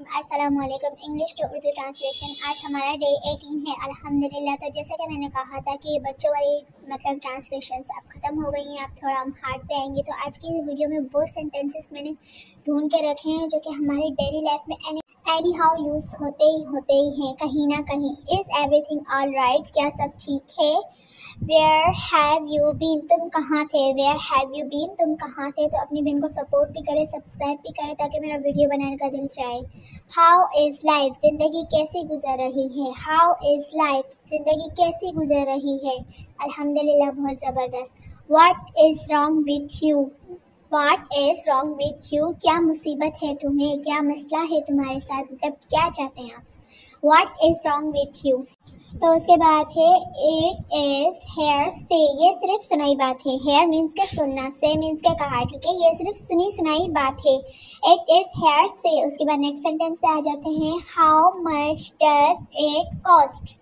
अस्सलामुअलैकुम। English to Urdu translation. आज हमारा डे 18 है अल्हम्दुलिल्लाह। तो जैसा कि मैंने कहा था कि बच्चों वाली ट्रांसलेशंस अब ख़त्म हो गई हैं, अब थोड़ा हम हार्ड पे आएंगे। तो आज की वीडियो में वो सेंटेंसेस मैंने ढूंढ के रखे हैं जो कि हमारी डेली लाइफ में एनी हाउ यूज़ होते ही हैं कहीं ना कहीं। इज़ एवरीथिंग ऑल राइट, क्या सब ठीक है। वेयर हैव यू बीन, तुम कहाँ थे। वेयर हैव यू बीन, तुम कहाँ थे। तो अपनी बहन को सपोर्ट भी करें, सब्सक्राइब भी करें ताकि मेरा वीडियो बनाने का दिल चाहे। हाउ इज़ लाइफ, ज़िंदगी कैसी गुजर रही है। हाउ इज़ लाइफ, ज़िंदगी कैसी गुजर रही है। अल्हम्दुलिल्लाह, बहुत ज़बरदस्त। What is wrong with you, what is wrong with you, क्या मुसीबत है तुम्हें, क्या मसला है तुम्हारे साथ, मतलब क्या चाहते हैं आप। What is wrong with you. तो उसके बाद है इट इज़ हेयर से, ये सिर्फ सुनाई बात है। हेयर मीन्स के सुनना, से मीन्स के कहा, ठीक है। ये सिर्फ सुनी सुनाई बात है। इट इज़ हेयर से। उसके बाद नेक्स्ट सेंटेंस पे आ जाते हैं। How much does it cost.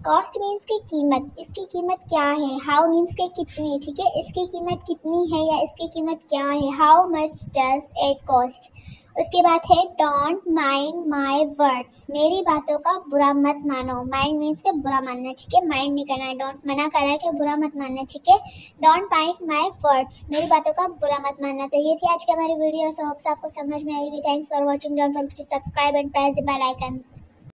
Cost means की कीमत, इसकी कीमत क्या है। हाउ मीन्स के कितनी, ठीक है। इसकी कीमत कितनी है या इसकी कीमत क्या है। How much does it cost. उसके बाद है डोंट माइंड माई वर्ड्स, मेरी बातों का बुरा मत मानो। माइंड मीन्स के बुरा मानना, ठीक है। माइंड नहीं करना है, डोंट मना कर रहा है कि बुरा मत मानना, ठीक है। डोंट माइंड माई वर्ड्स, मेरी बातों का बुरा मत मानना। तो ये थी आज की हमारी वीडियो। सो होप्स आपको समझ में आएगी। Thanks for watching. Don't forget to subscribe and press the bell icon.